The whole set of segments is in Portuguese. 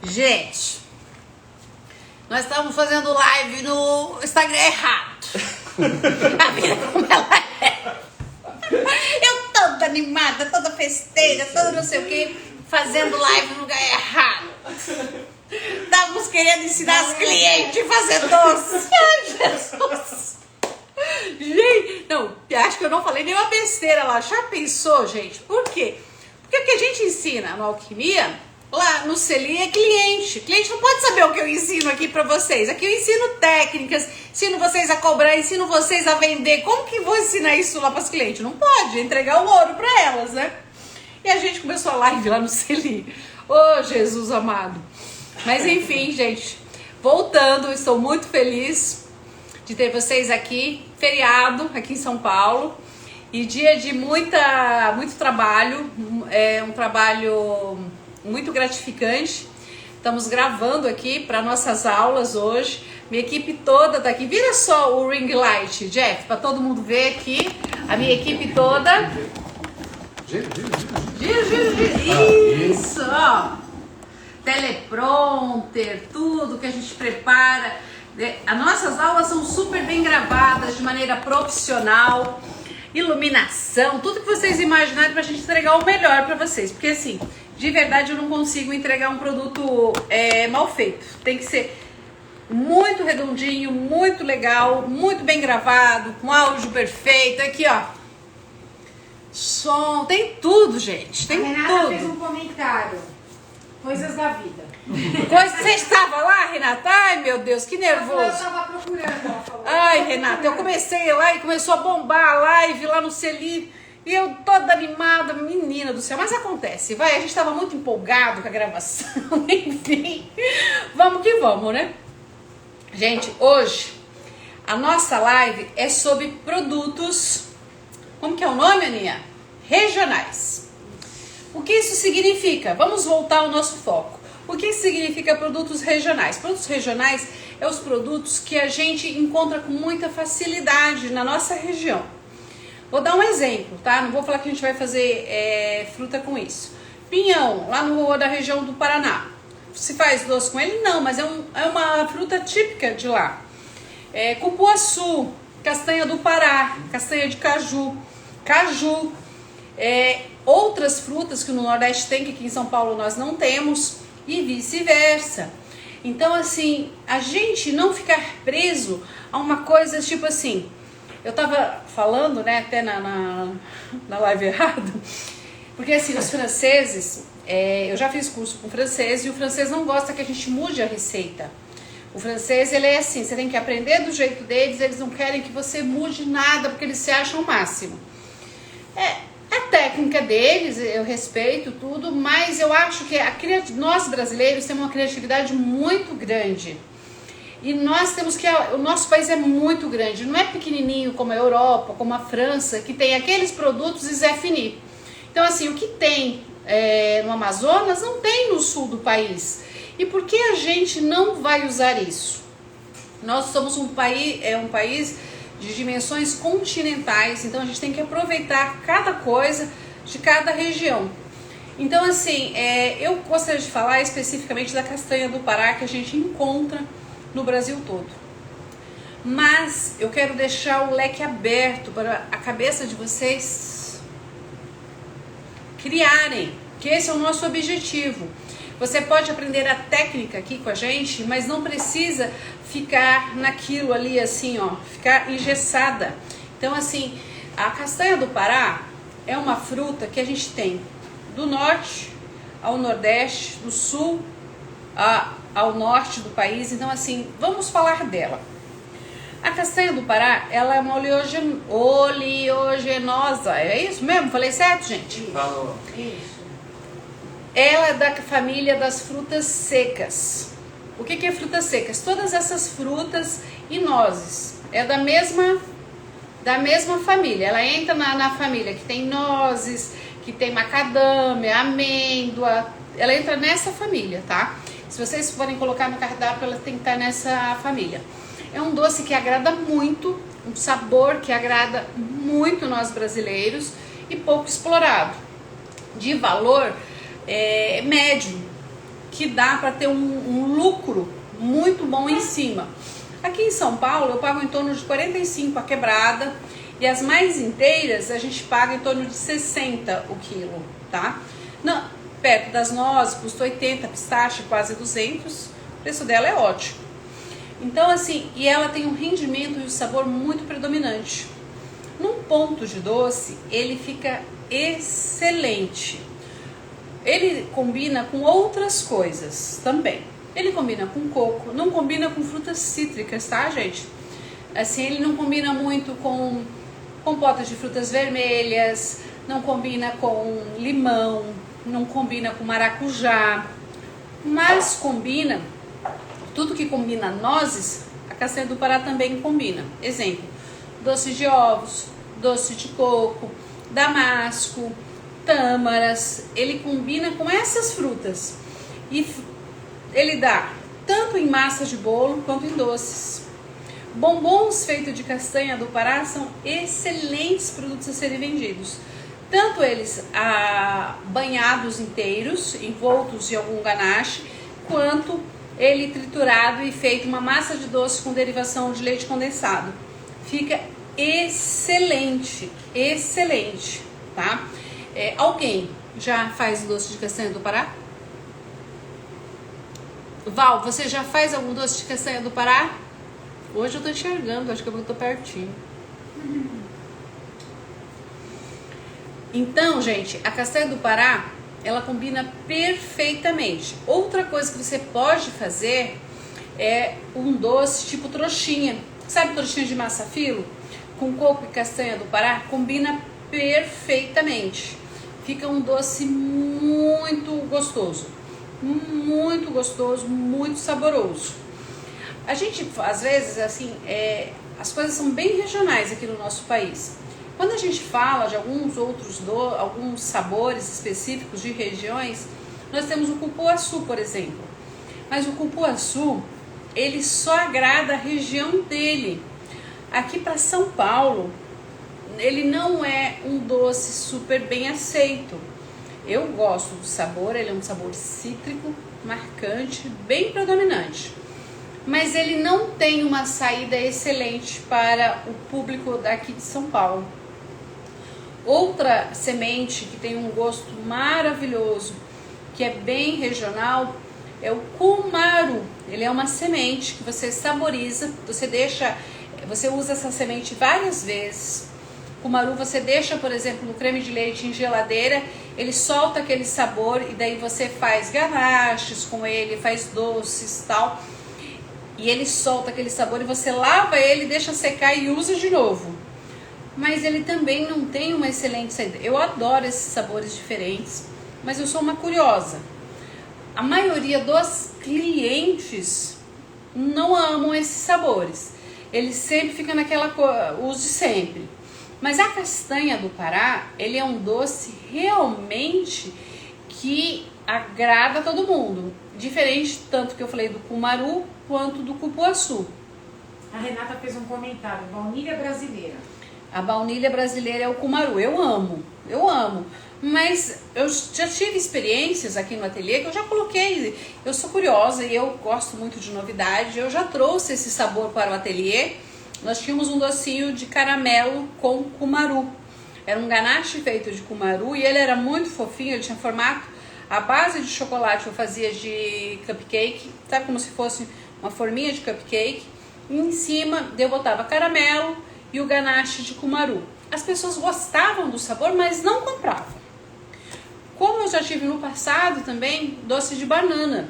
Gente, nós estamos fazendo live no Instagram errado. A vida como ela é. Eu toda animada, toda festeira, toda não sei o que, fazendo live no lugar errado. Estávamos querendo ensinar as clientes a fazer doce. Ai, Jesus. Gente, não, acho que eu não falei nenhuma besteira lá. Já pensou, gente? Por quê? Porque o que a gente ensina no Alquimia, lá no Celi, é cliente. Cliente não pode saber o que eu ensino aqui pra vocês. Aqui eu ensino técnicas, ensino vocês a cobrar, ensino vocês a vender. Como que vou ensinar isso lá pras clientes? Não pode, entregar o ouro pra elas, né? E a gente começou a live lá no Celi. Ô, Jesus amado. Mas enfim, gente, voltando, estou muito feliz de ter vocês aqui, feriado aqui em São Paulo, e dia de muito trabalho, um trabalho muito gratificante. Estamos gravando aqui para nossas aulas hoje, minha equipe toda tá aqui, vira só o ring light, Jeff, para todo mundo ver aqui, a minha equipe toda. Gira. Isso, ó, teleprompter, tudo que a gente prepara. As nossas aulas são super bem gravadas, de maneira profissional, iluminação, tudo que vocês imaginarem pra gente entregar o melhor pra vocês. Porque assim, de verdade eu não consigo entregar um produto mal feito. Tem que ser muito redondinho, muito legal, muito bem gravado, com áudio perfeito. Aqui, ó, som, tem tudo, gente, tem tudo. A Renata fez um comentário, coisas da vida. Você estava lá, Renata? Ai, meu Deus, que nervoso. Eu estava procurando, ela falou. Ai, Renata, eu comecei lá e começou a bombar a live lá no Celi. E eu toda animada, menina do céu. Mas acontece, vai, a gente estava muito empolgado com a gravação. Enfim, vamos que vamos, né? Gente, hoje a nossa live é sobre produtos, como que é o nome, Aninha? Regionais. O que isso significa? Vamos voltar ao nosso foco. O que significa produtos regionais? Produtos regionais é os produtos que a gente encontra com muita facilidade na nossa região. Vou dar um exemplo, tá? Não vou falar que a gente vai fazer fruta com isso. Pinhão, lá na região do Paraná. Se faz doce com ele? Não, mas é uma fruta típica de lá. Cupuaçu, castanha do Pará, castanha de caju, caju. Outras frutas que no Nordeste tem, que aqui em São Paulo nós não temos. E vice-versa. Então, assim, a gente não ficar preso a uma coisa tipo assim. Eu tava falando, né, até na live errada, porque assim, os franceses, eu já fiz curso com francês e o francês não gosta que a gente mude a receita. O francês, ele é assim, você tem que aprender do jeito deles, eles não querem que você mude nada, porque eles se acham o máximo. A técnica deles, eu respeito tudo, mas eu acho que nós brasileiros temos uma criatividade muito grande. E nós temos o nosso país é muito grande, não é pequenininho como a Europa, como a França, que tem aqueles produtos e Zé Fini. Então assim, o que tem no Amazonas não tem no sul do país. E por que a gente não vai usar isso? Nós somos um país de dimensões continentais, então a gente tem que aproveitar cada coisa de cada região. Então assim, eu gostaria de falar especificamente da castanha do Pará, que a gente encontra no Brasil todo. Mas eu quero deixar o leque aberto para a cabeça de vocês criarem, que esse é o nosso objetivo. Você pode aprender a técnica aqui com a gente, mas não precisa ficar naquilo ali assim, ó, ficar engessada. Então assim, a castanha do Pará é uma fruta que a gente tem do norte ao nordeste, do sul ao norte do país. Então assim, vamos falar dela. A castanha do Pará, ela é uma oleaginosa, é isso mesmo? Falei certo, gente? Falou. Isso. Ela é da família das frutas secas. O que é frutas secas? Todas essas frutas e nozes. É da mesma família. Ela entra na família que tem nozes, que tem macadâmia, amêndoa. Ela entra nessa família, tá? Se vocês forem colocar no cardápio, ela tem que estar nessa família. É um doce que agrada muito, um sabor que agrada muito nós brasileiros e pouco explorado. De valor, médio, que dá para ter um lucro muito bom em cima. Aqui em São Paulo eu pago em torno de 45 a quebrada, e as mais inteiras a gente paga em torno de 60 o quilo, tá? Não, perto das nozes custa 80, pistache quase 200, o preço dela é ótimo. Então assim, e ela tem um rendimento e um sabor muito predominante. Num ponto de doce, ele fica excelente. Ele combina com outras coisas também. Ele combina com coco, não combina com frutas cítricas, tá, gente? Assim, ele não combina muito com compotas de frutas vermelhas, não combina com limão, não combina com maracujá, mas combina, tudo que combina nozes, a castanha do Pará também combina. Exemplo, doce de ovos, doce de coco, damasco, tâmaras, ele combina com essas frutas e ele dá tanto em massa de bolo quanto em doces. Bombons feitos de castanha do Pará são excelentes produtos a serem vendidos, tanto eles banhados inteiros, envoltos em algum ganache, quanto ele triturado e feito uma massa de doce com derivação de leite condensado. Fica excelente, excelente, tá? Alguém já faz doce de castanha do Pará? Val, você já faz algum doce de castanha do Pará? Hoje eu tô enxergando, acho que eu tô pertinho. Então, gente, a castanha do Pará, ela combina perfeitamente. Outra coisa que você pode fazer é um doce tipo trouxinha. Sabe trouxinha de massa filo? Com coco e castanha do Pará? Combina perfeitamente. Fica um doce muito gostoso, muito saboroso. A gente, às vezes, assim, as coisas são bem regionais aqui no nosso país. Quando a gente fala de alguns sabores específicos de regiões, nós temos o cupuaçu, por exemplo. Mas o cupuaçu, ele só agrada a região dele. Aqui para São Paulo, ele não é um doce super bem aceito. Eu gosto do sabor, ele é um sabor cítrico, marcante, bem predominante. Mas ele não tem uma saída excelente para o público daqui de São Paulo. Outra semente que tem um gosto maravilhoso, que é bem regional, é o cumaru. Ele é uma semente que você saboriza, você usa essa semente várias vezes. Cumaru você deixa, por exemplo, no creme de leite em geladeira, ele solta aquele sabor e daí você faz ganaches com ele, faz doces e tal. E ele solta aquele sabor e você lava ele, deixa secar e usa de novo. Mas ele também não tem uma excelente saída. Eu adoro esses sabores diferentes, mas eu sou uma curiosa. A maioria dos clientes não amam esses sabores. Eles sempre ficam naquela use sempre. Mas a castanha do Pará, ele é um doce realmente que agrada a todo mundo. Diferente tanto que eu falei do cumaru quanto do cupuaçu. A Renata fez um comentário, baunilha brasileira. A baunilha brasileira é o cumaru, eu amo. Mas eu já tive experiências aqui no ateliê que eu já coloquei. Eu sou curiosa e eu gosto muito de novidade. Eu já trouxe esse sabor para o ateliê. Nós tínhamos um docinho de caramelo com cumaru. Era um ganache feito de cumaru e ele era muito fofinho, ele tinha formato. A base de chocolate eu fazia de cupcake, sabe, como se fosse uma forminha de cupcake. E em cima eu botava caramelo e o ganache de cumaru. As pessoas gostavam do sabor, mas não compravam. Como eu já tive no passado também, doce de banana.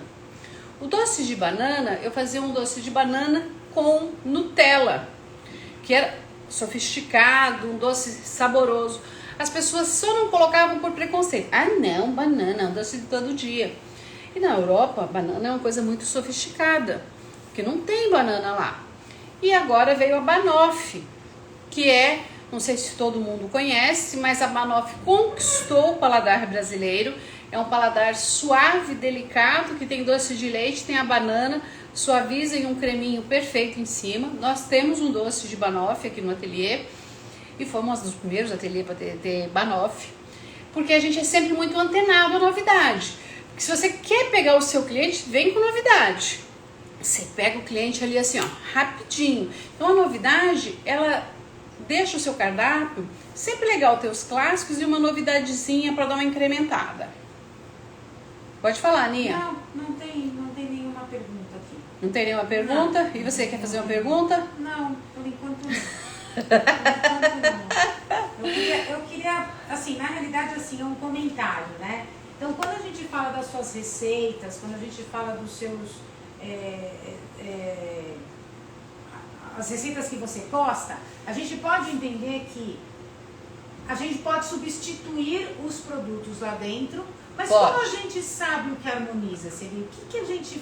O doce de banana, eu fazia um doce de banana com Nutella, que era sofisticado, um doce saboroso. As pessoas só não colocavam por preconceito. Ah, não, banana é um doce de todo dia. E na Europa, banana é uma coisa muito sofisticada, porque não tem banana lá. E agora veio a banoffee, que é, não sei se todo mundo conhece, mas a banoffee conquistou o paladar brasileiro. É um paladar suave, delicado, que tem doce de leite, tem a banana, suaviza em um creminho perfeito em cima. Nós temos um doce de banoffee aqui no ateliê e fomos um dos primeiros ateliês para ter banoffee. porque a gente é sempre muito antenado à novidade. Porque se você quer pegar o seu cliente, vem com novidade. Você pega o cliente ali assim, ó, rapidinho. Então a novidade, ela deixa o seu cardápio sempre legal, ter os clássicos e uma novidadezinha para dar uma incrementada. Pode falar, Aninha. Não tem nenhuma pergunta aqui. Não tem nenhuma pergunta? Não. E você quer fazer uma pergunta? Não, por enquanto não. Por enquanto não. Eu queria, assim, na realidade, assim, é um comentário, né? Então, quando a gente fala das suas receitas, quando a gente fala dos seus... as receitas que você posta, a gente pode entender que a gente pode substituir os produtos lá dentro, mas pode. como a gente sabe o que harmoniza, seria o que a gente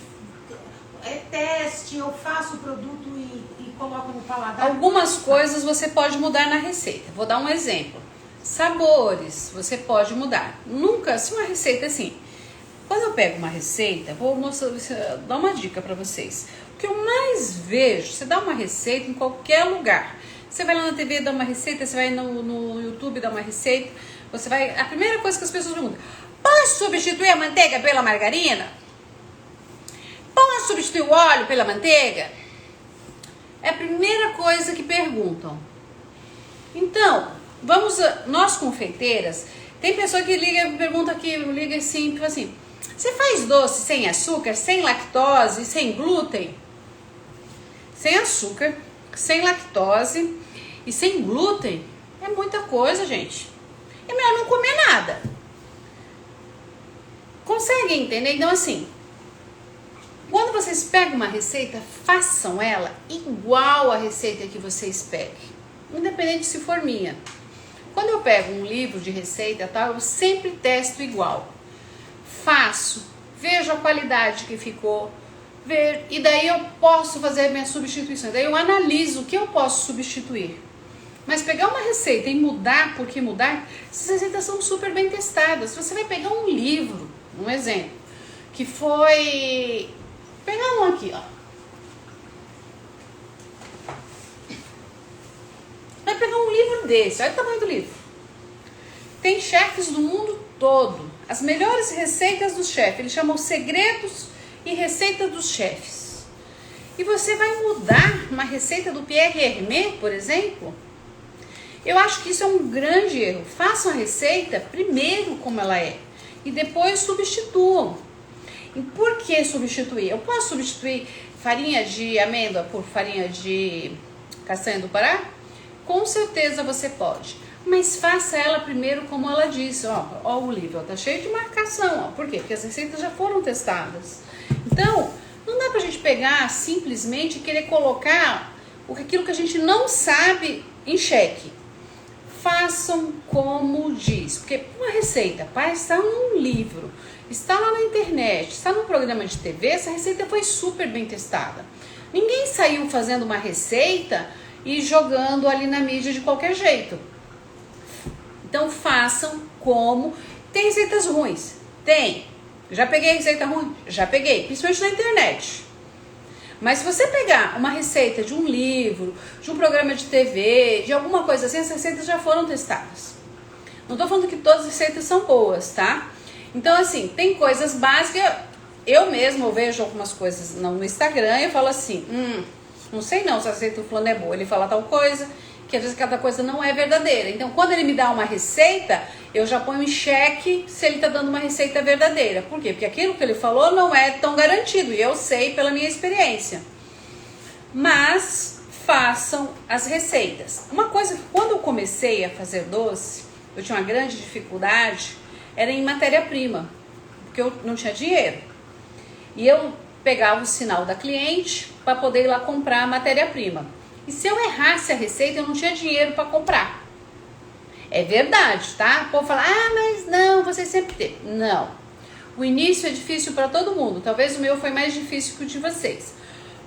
teste, eu faço o produto e coloco no paladar? Algumas coisas você pode mudar na receita. Vou dar um exemplo. Sabores, você pode mudar. Nunca, se uma receita assim, quando eu pego uma receita, vou dar uma dica para vocês. O que eu mais vejo, você dá uma receita em qualquer lugar. Você vai lá na TV dar uma receita, você vai no YouTube dar uma receita, você vai. A primeira coisa que as pessoas perguntam: posso substituir a manteiga pela margarina? Posso substituir o óleo pela manteiga? É a primeira coisa que perguntam. Então, nós confeiteiras, tem pessoa que pergunta aqui, liga assim, tipo assim, você faz doce sem açúcar, sem lactose, sem glúten? Sem açúcar, sem lactose e sem glúten é muita coisa, gente. É melhor não comer nada. Conseguem entender? Então, assim, quando vocês pegam uma receita, façam ela igual a receita que vocês peguem, independente se for minha. Quando eu pego um livro de receita, tal, eu sempre testo igual. Faço, vejo a qualidade que ficou, e daí eu posso fazer minha substituição. Daí eu analiso o que eu posso substituir. Mas pegar uma receita e mudar, por que mudar? Essas receitas são super bem testadas. Você vai pegar um livro, um exemplo, que foi... Pegar um aqui, ó. Vai pegar um livro desse, olha o tamanho do livro. Tem chefes do mundo todo. As melhores receitas dos chefes, eles chamam segredos e receitas dos chefes. E você vai mudar uma receita do Pierre Hermé, por exemplo? Eu acho que isso é um grande erro. Façam a receita primeiro como ela é e depois substituam. E por que substituir? Eu posso substituir farinha de amêndoa por farinha de castanha do Pará? Com certeza você pode. Mas faça ela primeiro como ela disse. Ó, o livro tá cheio de marcação. Ó. Por quê? Porque as receitas já foram testadas. Então, não dá pra gente pegar simplesmente e querer colocar aquilo que a gente não sabe em xeque. Façam como diz. Porque uma receita, para estar num livro, está lá na internet, está no programa de TV, essa receita foi super bem testada. Ninguém saiu fazendo uma receita e jogando ali na mídia de qualquer jeito. Então façam como... Tem receitas ruins? Tem. Já peguei receita ruim? Já peguei, principalmente na internet. Mas se você pegar uma receita de um livro, de um programa de TV, de alguma coisa assim, essas receitas já foram testadas. Não tô falando que todas as receitas são boas, tá? Então, assim, tem coisas básicas. Eu mesma vejo algumas coisas no Instagram e eu falo assim, não sei não se a receita do fulano é boa. Ele fala tal coisa, que às vezes cada coisa não é verdadeira. Então, quando ele me dá uma receita, eu já ponho em xeque se ele tá dando uma receita verdadeira. Por quê? Porque aquilo que ele falou não é tão garantido, e eu sei pela minha experiência. Mas façam as receitas. Uma coisa que quando eu comecei a fazer doce, eu tinha uma grande dificuldade, era em matéria-prima, porque eu não tinha dinheiro. E eu pegava o sinal da cliente para poder ir lá comprar a matéria-prima. E se eu errasse a receita, eu não tinha dinheiro para comprar. É verdade, tá? O povo fala, mas não, você sempre tem. Não. O início é difícil para todo mundo. Talvez o meu foi mais difícil que o de vocês.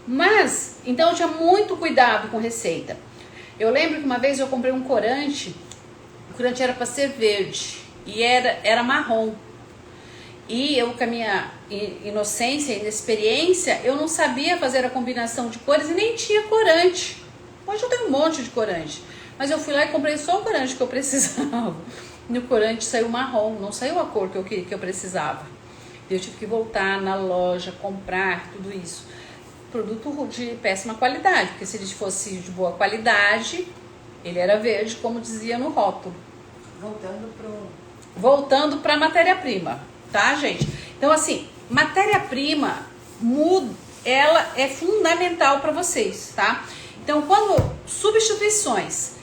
Mas, então eu tinha muito cuidado com receita. Eu lembro que uma vez eu comprei um corante. O corante era para ser verde. E era marrom. E eu, com a minha inocência e inexperiência, eu não sabia fazer a combinação de cores e nem tinha corante. Hoje eu tenho um monte de corante. Mas eu fui lá e comprei só o corante que eu precisava. no corante saiu marrom, não saiu a cor que eu precisava. Eu tive que voltar na loja, comprar tudo isso. Produto de péssima qualidade, porque se ele fosse de boa qualidade, ele era verde, como dizia no rótulo. Voltando para a matéria-prima, tá, gente? Então, assim, matéria-prima, ela é fundamental para vocês, tá? Então, quando substituições,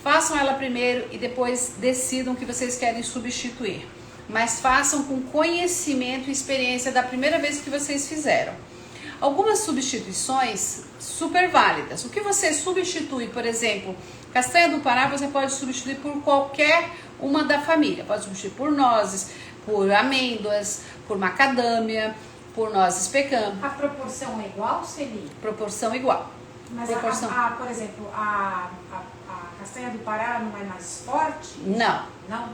façam ela primeiro e depois decidam o que vocês querem substituir. Mas façam com conhecimento e experiência da primeira vez que vocês fizeram. Algumas substituições super válidas. O que você substitui, por exemplo, castanha do Pará, você pode substituir por qualquer uma da família. Pode substituir por nozes, por amêndoas, por macadâmia, por nozes pecan. A proporção é igual, Celi? Proporção igual. Mas proporção. Por exemplo, a castanha do Pará não é mais forte? Não. Não?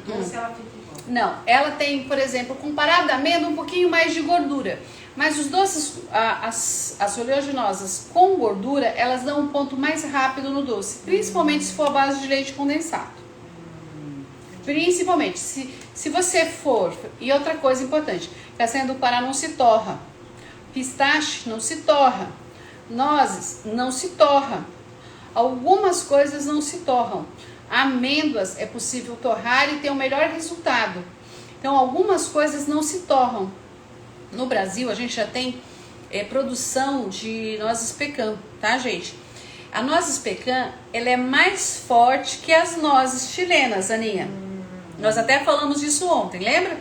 Doce ela fica igual. Não, ela tem, por exemplo, comparada à amêndoa, um pouquinho mais de gordura. Mas os doces, as oleaginosas com gordura, elas dão um ponto mais rápido no doce. Principalmente se for a base de leite condensado. Principalmente, se você for... E outra coisa importante, castanha do Pará não se torra. Pistache não se torra. Nozes não se torra. Algumas coisas não se torram. Amêndoas é possível torrar e ter o melhor resultado. Então, algumas coisas não se torram. No Brasil, a gente já tem produção de nozes pecan, tá, gente? A nozes pecan, ela é mais forte que as nozes chilenas, Aninha. Nós até falamos disso ontem, lembra?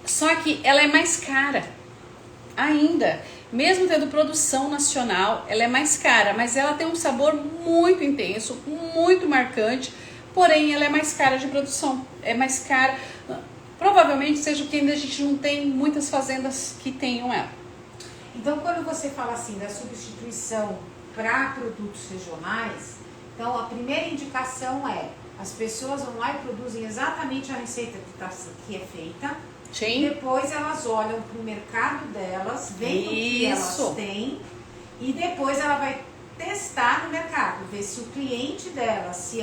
Só que ela é mais cara ainda. Mesmo tendo produção nacional, ela é mais cara, mas ela tem um sabor muito intenso, muito marcante, porém ela é mais cara de produção, é mais cara, provavelmente seja porque ainda a gente não tem muitas fazendas que tenham ela. Então, quando você fala assim da substituição para produtos regionais, então a primeira indicação é, as pessoas vão lá e produzem exatamente a receita que é feita. Sim. Depois elas olham para o mercado delas, veem o que elas têm e depois ela vai testar no mercado, ver se o cliente dela, se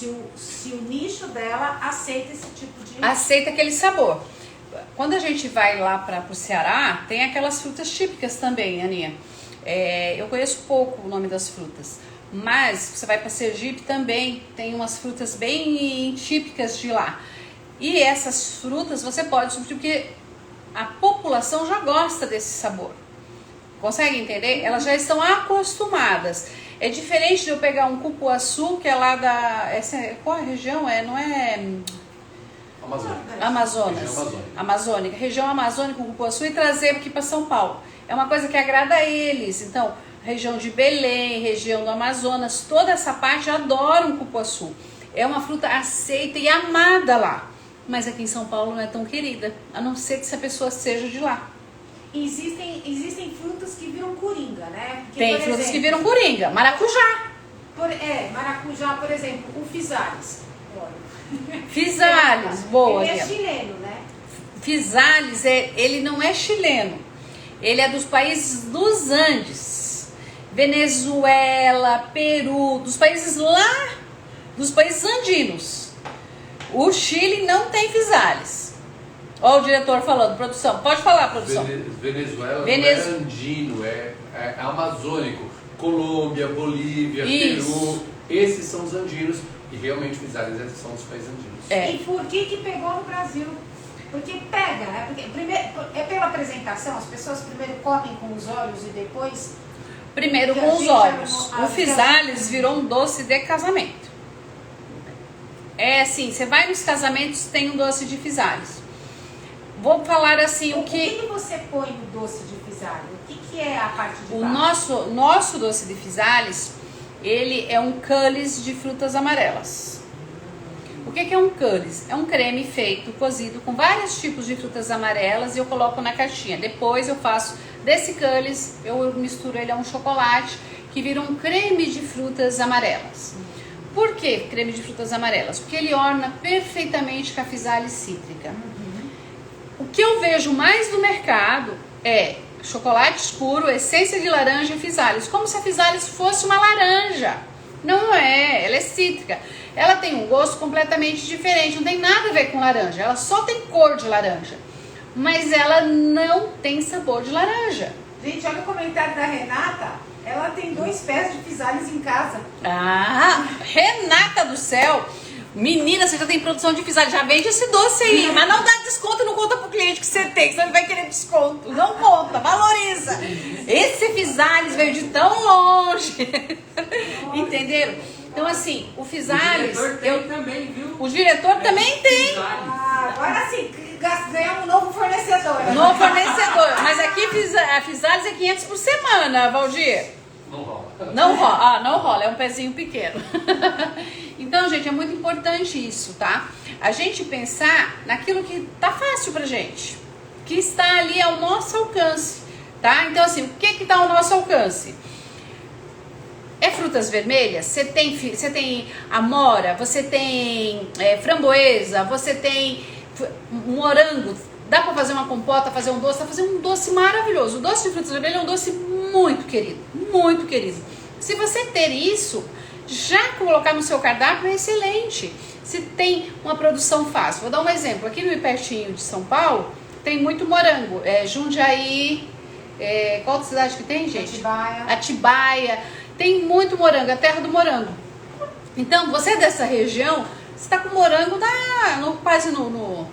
o nicho dela aceita esse tipo de... Aceita aquele sabor. Quando a gente vai lá para o Ceará, tem aquelas frutas típicas também, Aninha. Eu conheço pouco o nome das frutas, mas você vai para Sergipe também, tem umas frutas bem típicas de lá. E essas frutas você pode substituir, porque a população já gosta desse sabor. Consegue entender? Elas já estão acostumadas. É diferente de eu pegar um cupuaçu, que é lá da... qual a região? Não é... Amazonas. Região Amazônica. Região amazônica com cupuaçu e trazer aqui para São Paulo. É uma coisa que agrada a eles. Então, região de Belém, região do Amazonas, toda essa parte adoram cupuaçu. É uma fruta aceita e amada lá. Mas aqui em São Paulo não é tão querida, a não ser que essa pessoa seja de lá. Existem frutas que viram coringa, né? Porque, tem frutas que viram coringa, maracujá. Maracujá, por exemplo, o Physalis. Physalis, boa. Ele é chileno, né? Physalis, ele não é chileno, ele é dos países dos Andes. Venezuela, Peru, dos países lá, dos países andinos. O Chile não tem Physalis. Olha o diretor falando, produção. Pode falar, produção. Venezuela não é andino, é amazônico. Colômbia, Bolívia, Peru. Esses são os andinos. E realmente Physalis são os países andinos. E por que pegou no Brasil? Porque pega, né? Porque primeiro, é pela apresentação, as pessoas primeiro comem com os olhos e depois... Primeiro com os olhos. O Physalis virou um doce de casamento. É assim, você vai nos casamentos, tem um doce de Physalis. Vou falar assim, o que você põe no doce de Physalis? O que é a parte de baixo? O nosso doce de Physalis, ele é um coulis de frutas amarelas. O que é um coulis? É um creme feito, cozido com vários tipos de frutas amarelas e eu coloco na caixinha. Depois eu faço desse coulis, eu misturo ele a um chocolate que vira um creme de frutas amarelas. Por que creme de frutas amarelas? Porque ele orna perfeitamente com a Physalis cítrica. O que eu vejo mais no mercado é chocolate escuro, essência de laranja e Physalis. Como se a Physalis fosse uma laranja. Não é, ela é cítrica. ela tem um gosto completamente diferente, não tem nada a ver com laranja, ela só tem cor de laranja, mas ela não tem sabor de laranja. Gente, olha o comentário da Renata, ela tem 2 pés de Physalis em casa. Ah, Renata do céu! Menina, você já tem produção de Physalis, já vende esse doce aí, mas não dá desconto e não conta pro cliente que você tem, senão ele vai querer desconto. Não conta, valoriza. Esse Physalis veio de tão longe. Entenderam? Então assim, o Physalis... O diretor tem também, viu? O diretor também tem. Agora sim, ganhamos um novo fornecedor. Novo fornecedor. Mas aqui a Physalis é 500 por semana, Valdir. Não rola. Não rola, ah, não rola, é um pezinho pequeno. Então, gente, é muito importante isso, tá? A gente pensar naquilo que tá fácil pra gente, que está ali ao nosso alcance, tá? Então, assim, o que tá ao nosso alcance? É frutas vermelhas? Você tem amora, você tem framboesa, você tem morango. Dá pra fazer uma compota, fazer um doce, fazer um doce maravilhoso. O doce de frutas vermelhas é um doce muito querido, muito querido. Se você ter isso, já colocar no seu cardápio é excelente. Se tem uma produção fácil. Vou dar um exemplo. Aqui no pertinho de São Paulo, tem muito morango. Jundiaí, qual cidade que tem, gente? Atibaia. Tem muito morango, a terra do morango. Então, você é dessa região, você tá com morango quase no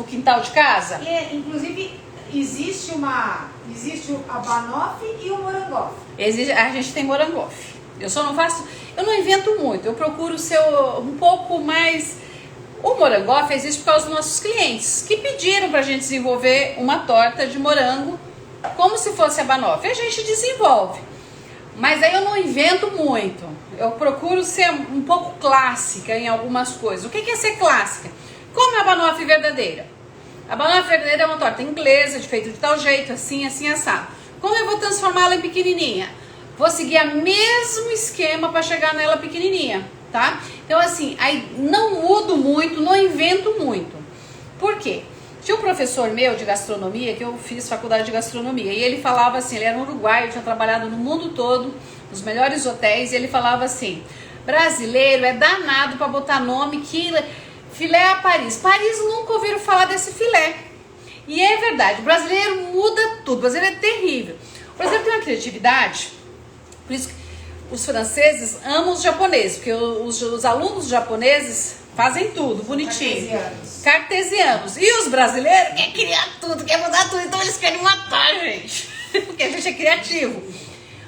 quintal de casa. E, inclusive, existe o banoffee e o morangoff. A gente tem morangoff. Eu só não faço, eu não invento muito, eu procuro ser um pouco mais... O morangoff existe por causa dos nossos clientes, que pediram pra gente desenvolver uma torta de morango, como se fosse a banoffee. A gente desenvolve, mas aí eu não invento muito. Eu procuro ser um pouco clássica em algumas coisas. O que é ser clássica? Como é a banoffee verdadeira? A banoffee verdadeira é uma torta inglesa, feita de tal jeito, assim, assim, assado. Como eu vou transformá-la em pequenininha? Vou seguir o mesmo esquema para chegar nela pequenininha, tá? Então, assim, aí não mudo muito, não invento muito. Por quê? Tinha um professor meu de gastronomia, que eu fiz faculdade de gastronomia, e ele falava assim, ele era um uruguaio, tinha trabalhado no mundo todo, nos melhores hotéis, e ele falava assim, brasileiro é danado para botar nome que... Filé a Paris. Paris nunca ouviram falar desse filé. E é verdade, o brasileiro muda tudo, o brasileiro é terrível. O brasileiro tem uma criatividade, por isso que os franceses amam os japoneses, porque os alunos japoneses fazem tudo bonitinho. Cartesianos. E os brasileiros querem criar tudo, querem mudar tudo, então eles querem matar a gente, porque a gente é criativo.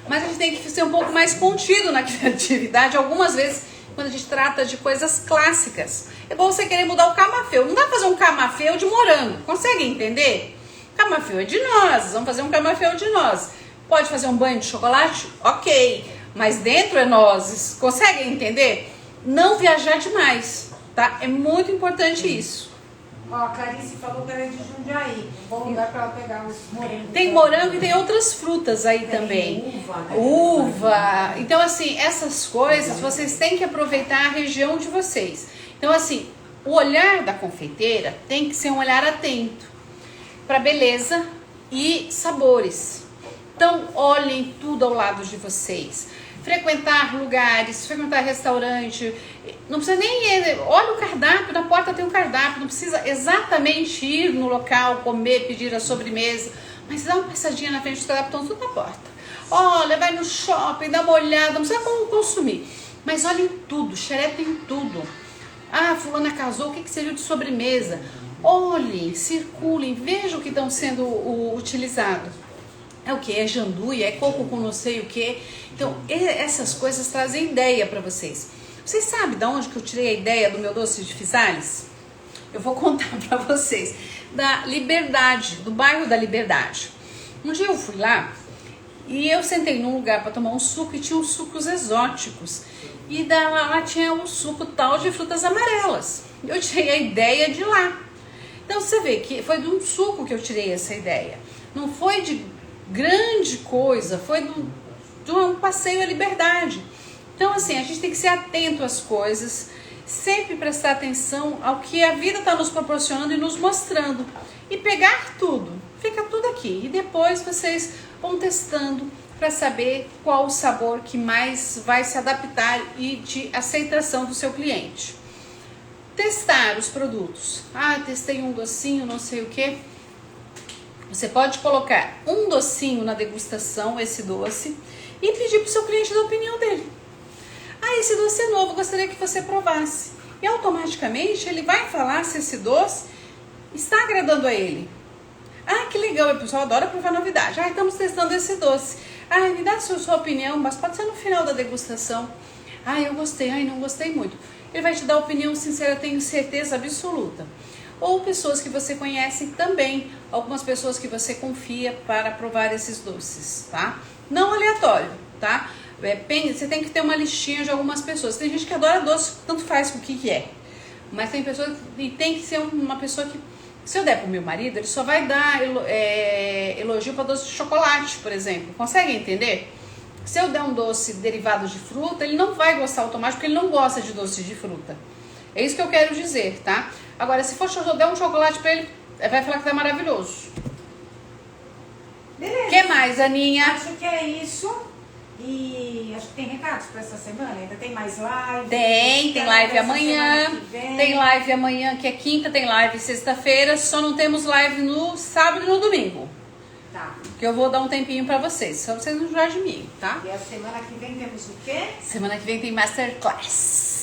Mas a gente tem que ser um pouco mais contido na criatividade, algumas vezes, quando a gente trata de coisas clássicas. É bom você querer mudar o camafeu. Não dá pra fazer um camafeu de morango. Consegue entender? Camafeu é de nozes. Vamos fazer um camafeu de nozes. Pode fazer um banho de chocolate? Ok. Mas dentro é nozes. Consegue entender? Não viajar demais, tá? É muito importante isso. Ó, a Clarice falou que ela é de Jundiaí. Um bom lugar para ela pegar os morangos. Tem morango e tem outras frutas aí também. Uva, né? Uva. Então, assim, essas coisas vocês têm que aproveitar a região de vocês. Então, assim, o olhar da confeiteira tem que ser um olhar atento para beleza e sabores. Então, olhem tudo ao lado de vocês. Frequentar lugares, frequentar restaurante, não precisa nem... Olha o cardápio, na porta tem um cardápio, não precisa exatamente ir no local, comer, pedir a sobremesa, mas dá uma passadinha na frente dos cardápios, estão tudo na porta. Olha, vai no shopping, dá uma olhada, não precisa consumir, mas olhem tudo, xeretem tudo. Ah, fulana casou, o que serviu de sobremesa? Olhem, circulem, vejam o que estão sendo utilizado. É o que? É janduia, é coco com não sei o que. Então, essas coisas trazem ideia para vocês. Vocês sabem de onde que eu tirei a ideia do meu doce de Physalis? Eu vou contar para vocês. Da Liberdade, do bairro da Liberdade. Um dia eu fui lá e eu sentei num lugar para tomar um suco e tinha uns sucos exóticos. E lá tinha um suco tal de frutas amarelas. Eu tirei a ideia de lá. Então, você vê que foi de um suco que eu tirei essa ideia. Não foi de grande coisa, foi de um passeio à liberdade. Então, assim, a gente tem que ser atento às coisas, sempre prestar atenção ao que a vida está nos proporcionando e nos mostrando. E pegar tudo, fica tudo aqui. E depois vocês vão testando para saber qual o sabor que mais vai se adaptar e de aceitação do seu cliente. Testar os produtos. Ah, testei um docinho, não sei o que. Você pode colocar um docinho na degustação, esse doce, e pedir para o seu cliente dar a opinião dele. Ah, esse doce é novo, gostaria que você provasse. E automaticamente ele vai falar se esse doce está agradando a ele. Ah, que legal, o pessoal adora provar novidade. Ah, estamos testando esse doce. Ah, me dá a sua opinião, mas pode ser no final da degustação. Ah, eu gostei, ah, não gostei muito. Ele vai te dar opinião sincera, tenho certeza absoluta. Ou pessoas que você conhece também, algumas pessoas que você confia para provar esses doces, tá? Não aleatório, tá? Você tem que ter uma listinha de algumas pessoas. Tem gente que adora doce, tanto faz com o que é. Mas tem pessoas e tem que ser uma pessoa que, se eu der pro meu marido, ele só vai dar elogio para doce de chocolate, por exemplo. Consegue entender? Se eu der um doce derivado de fruta, ele não vai gostar automático, porque ele não gosta de doce de fruta. É isso que eu quero dizer, tá? Agora, se for eu der um chocolate para ele, vai falar que tá maravilhoso. Beleza. O que mais, Aninha? Acho que é isso. E acho que tem recados para essa semana. Ainda tem mais live? Tem live Essa amanhã. semana que vem. Tem live amanhã, que é quinta, tem live sexta-feira. Só não temos live no sábado e no domingo. Tá. Que eu vou dar um tempinho pra vocês. Só vocês não jurar de mim, tá? E a semana que vem temos o quê? Semana que vem tem Masterclass.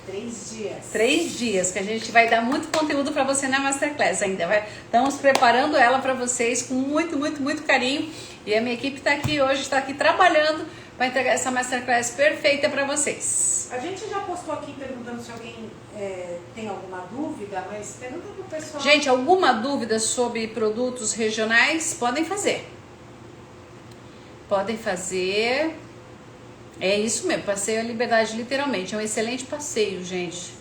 3 dias. 3 dias, que a gente vai dar muito conteúdo pra você na Masterclass ainda. Estamos preparando ela pra vocês com muito, muito, muito carinho. E a minha equipe tá aqui hoje, está aqui trabalhando para entregar essa Masterclass perfeita pra vocês. A gente já postou aqui perguntando se alguém tem alguma dúvida, mas pergunta pro pessoal. Gente, alguma dúvida sobre produtos regionais? Podem fazer. Podem fazer. É isso mesmo, passeio à liberdade, literalmente. É um excelente passeio, gente.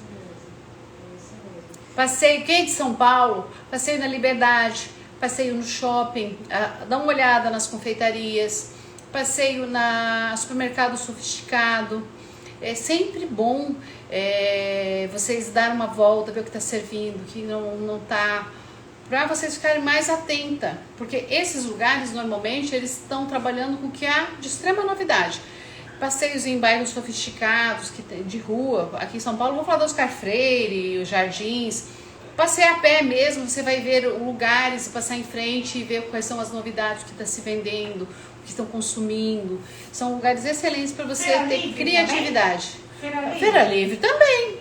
Passeio, quem é de São Paulo? Passeio na Liberdade, passeio no shopping, dá uma olhada nas confeitarias, passeio na supermercado sofisticado. É sempre bom vocês darem uma volta, ver o que está servindo, o que não está, para vocês ficarem mais atentas, porque esses lugares normalmente eles estão trabalhando com o que há de extrema novidade. Passeios em bairros sofisticados, de rua, aqui em São Paulo, vou falar do Oscar Freire, os Jardins. Passeio a pé mesmo, você vai ver lugares, passar em frente e ver quais são as novidades que está se vendendo, o que estão consumindo. São lugares excelentes para você Feira ter Livre criatividade. Também? Feira Livre também.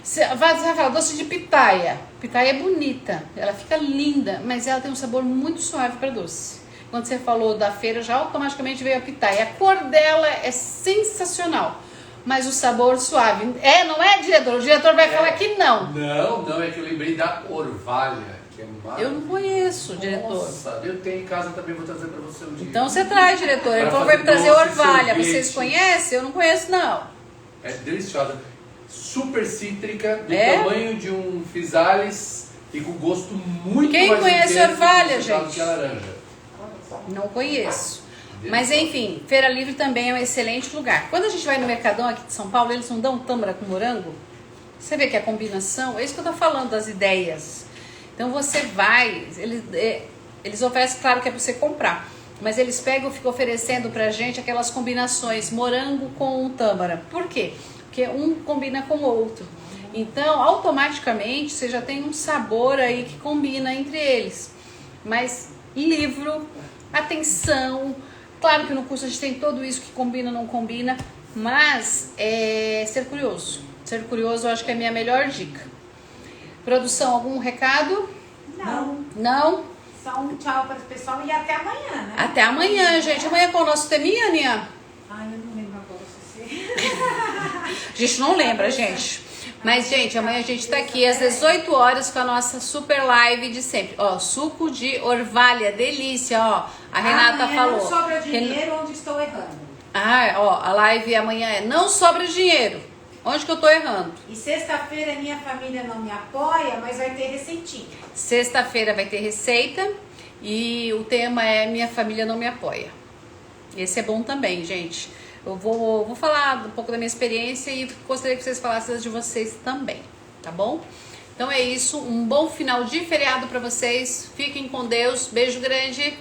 Você vai falar doce de pitaia. Pitaia é bonita, ela fica linda, mas ela tem um sabor muito suave para doce. Quando você falou da feira, já automaticamente veio a pitaia. A cor dela é sensacional, mas o sabor suave. Não é, diretor? O diretor vai falar que não. Não, é que eu lembrei da orvalha, que é maravilhosa. Eu não conheço, diretor. Nossa, eu tenho em casa também, vou trazer pra você um dia. Então você traz, diretor. Ele Pra falou que vai me trazer fazer orvalha. doce, Vocês sorvete. conhecem? Eu não conheço, não. É deliciosa. Super cítrica, do É? tamanho de um physalis e com gosto muito Quem mais conhece intenso orvalha, e concentrado gente? que a laranja. Não conheço. Mas enfim, Feira Livre também é um excelente lugar. Quando a gente vai no Mercadão aqui de São Paulo, eles não dão tâmara com morango? Você vê que a combinação, é isso que eu tô falando das ideias. Então você vai, eles oferecem, claro que é para você comprar, mas eles pegam e ficam oferecendo pra gente aquelas combinações, morango com tâmara. Por quê? Porque um combina com o outro. Então, automaticamente, você já tem um sabor aí que combina entre eles. Mas livro, atenção, claro que no curso a gente tem tudo isso que combina, não combina, mas ser curioso. Ser curioso eu acho que é a minha melhor dica. Produção, algum recado? Não. Não? Só um tchau para o pessoal e até amanhã, né? Até amanhã, gente. Amanhã qual é o nosso teminha, Aninha? Ai, eu não lembro agora se você... A gente não lembra, gente. Mas, gente, amanhã a gente tá aqui às 18 horas com a nossa super live de sempre. Ó, suco de orvalha, delícia, ó. A Renata amanhã falou. Não sobra dinheiro, onde estou errando. Ah, ó, a live amanhã é não sobra dinheiro. Onde que eu tô errando? E sexta-feira minha família não me apoia, mas vai ter receitinha. Sexta-feira vai ter receita e o tema é Minha Família Não Me Apoia. Esse é bom também, gente. Eu vou falar um pouco da minha experiência e gostaria que vocês falassem de vocês também, tá bom? Então é isso, um bom final de feriado para vocês. Fiquem com Deus, beijo grande.